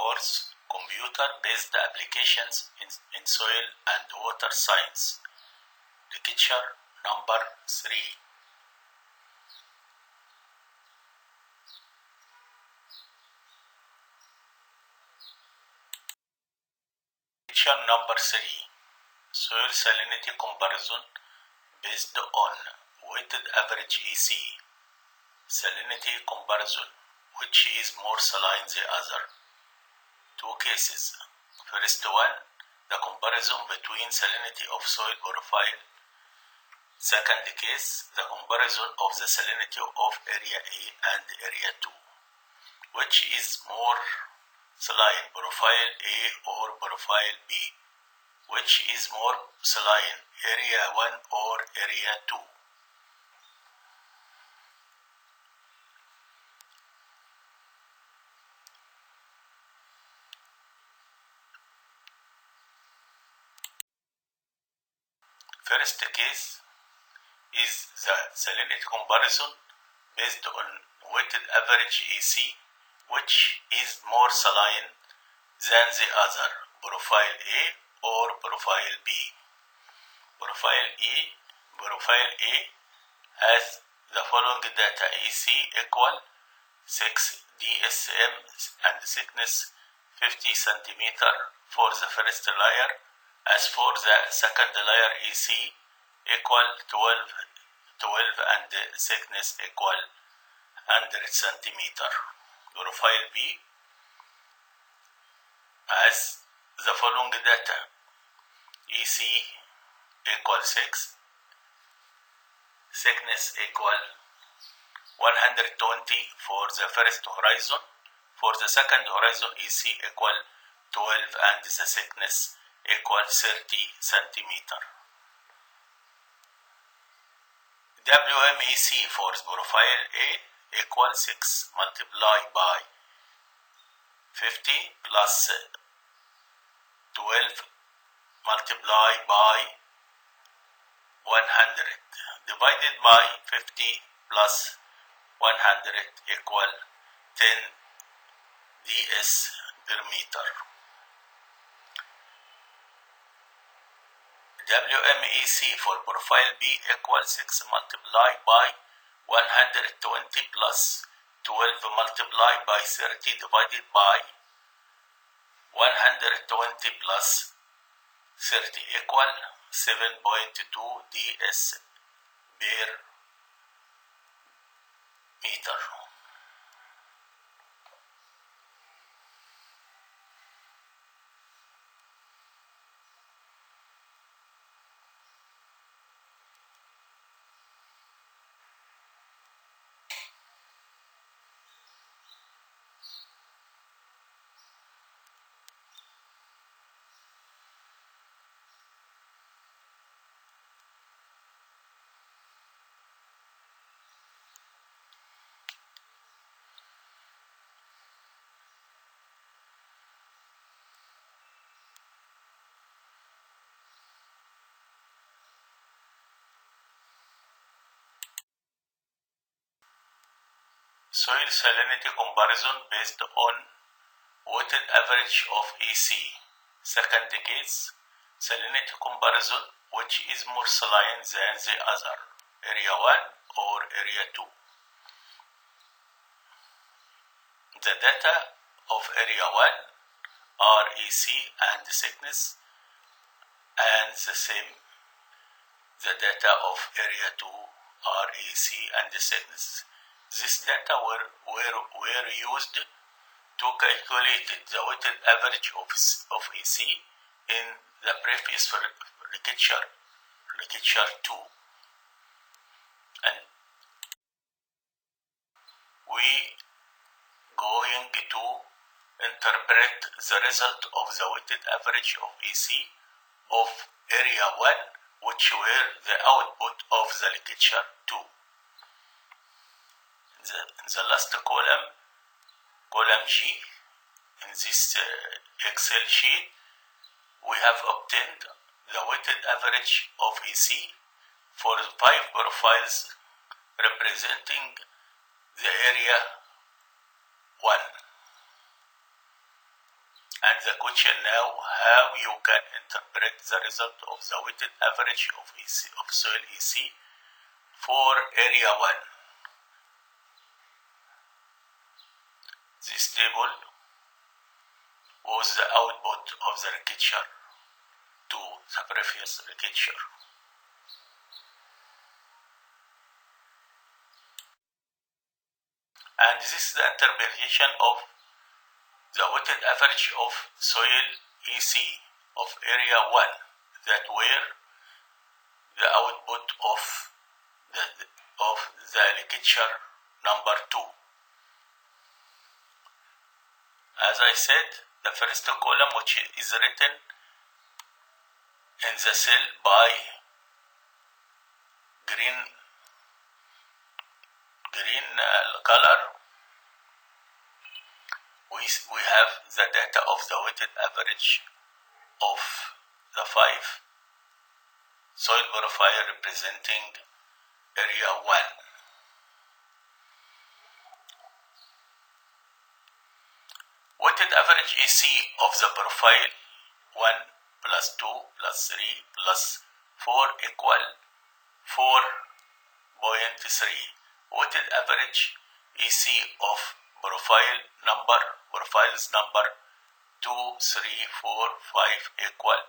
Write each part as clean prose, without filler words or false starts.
course, Computer-Based Applications in Soil and Water Science, lecture number 3. Lecture number 3, Soil Salinity Comparison based on weighted average EC, salinity comparison, which is more saline than the other. Two cases. First one, the comparison between salinity of soil profile. Second case, the comparison of the salinity of area A and area 2. Which is more saline, profile A or profile B? Which is more saline, area 1 or area 2? First case is the salinity comparison based on weighted average EC, which is more saline than the other, profile A or profile B. Profile A has the following data: EC equal 6 DSM and thickness 50 cm for the first layer. As for the second layer, EC equal 12 and the thickness equal 100 cm. Profile B has the following data: EC equal 6, thickness equal 120 for the first horizon. For the second horizon, EC equal 12 and the thickness equal 30 cm. WMEC for profile A equal 6 multiplied by 50 plus 12 multiplied by 100 divided by 50 plus 100 equal 10 ds per meter. WMEC for profile B equal 6 multiplied by 120 plus 12 multiplied by 30 divided by 120 plus 30 equal 7.2 ds per meter. Soil salinity comparison based on weighted average of EC. Second case, salinity comparison, which is more saline than the other, area 1 or area 2. The data of area 1 are EC and thickness, and the same, the data of area 2 are EC and thickness. This data were used to calculate the weighted average of EC in the previous lecture 2. And we going to interpret the result of the weighted average of EC of area 1, which were the output of the lecture 2. In the last column G, in this Excel sheet, we have obtained the weighted average of EC for 5 profiles representing the area 1. And the question now, how you can interpret the result of the weighted average of soil EC for area 1. This table was the output of the lecture to the previous lecture. And this is the interpretation of the weighted average of soil EC of area 1 that were the output of the lecture number 2. As I said, the first column, which is written in the cell by green color, we have the data of the weighted average of the 5 soil profile representing area 1. Weighted average EC of the profile 1 plus 2 plus 3 plus 4 equal 4.3. Weighted average EC of profiles number 2, 3, 4, 5 equal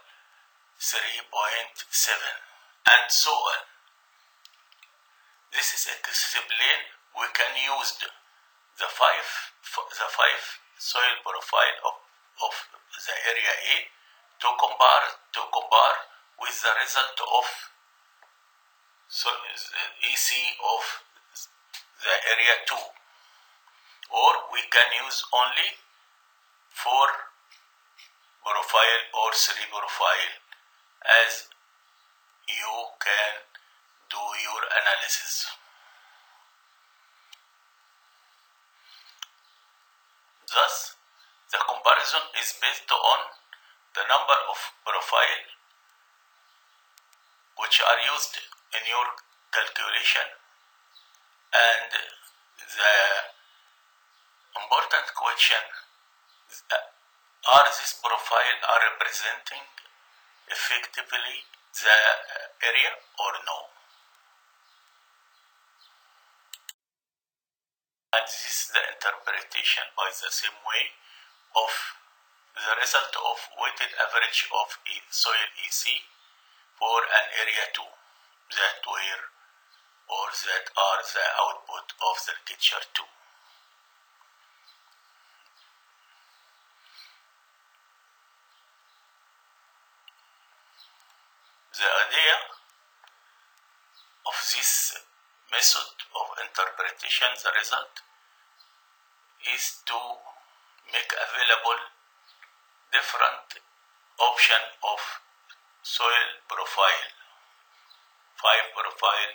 3.7, and so on. This is explained. We can use the five soil profile of the area A to compare with the result of EC of the area 2, or we can use only 4 profile or 3 profile as you can do your analysis. Thus, the comparison is based on the number of profile which are used in your calculation, and the important question, are these profile are representing effectively the area or no? And this is the interpretation by the same way of the result of weighted average of soil EC for an area 2 that were or that are the output of the lecture 2. The idea of this method of interpretation, the result, is to make available different option of soil profile, 5 profile,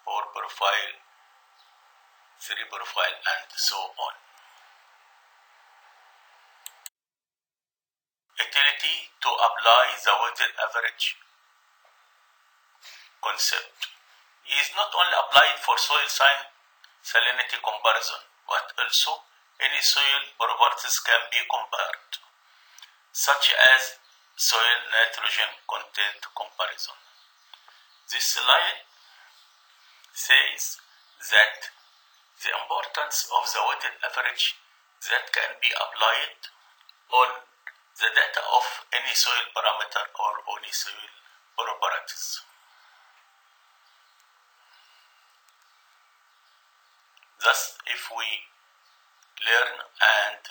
4 profile, 3 profile, and so on. Utility to apply the weighted average concept is not only applied for soil salinity comparison, but also any soil properties can be compared, such as soil nitrogen content comparison. This slide says that the importance of the weighted average that can be applied on the data of any soil parameter or any soil properties. Thus, if we learn and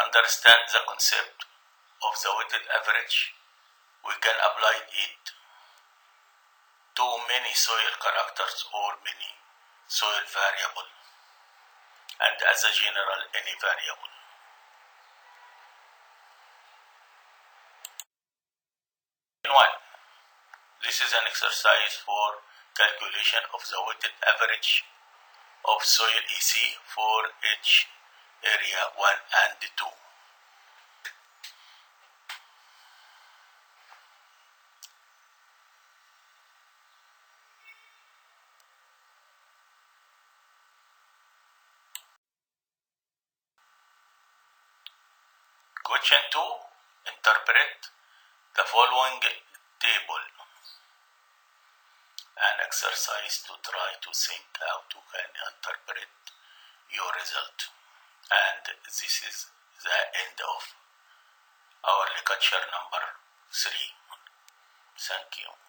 understand the concept of the weighted average, we can apply it to many soil characters or many soil variables, and as a general, any variable. One, this is an exercise for calculation of the weighted average of soil EC for each area 1 and 2. Question 2. Interpret the following table. An exercise to try to think how you can interpret your result. And this is the end of our lecture number 3. Thank you.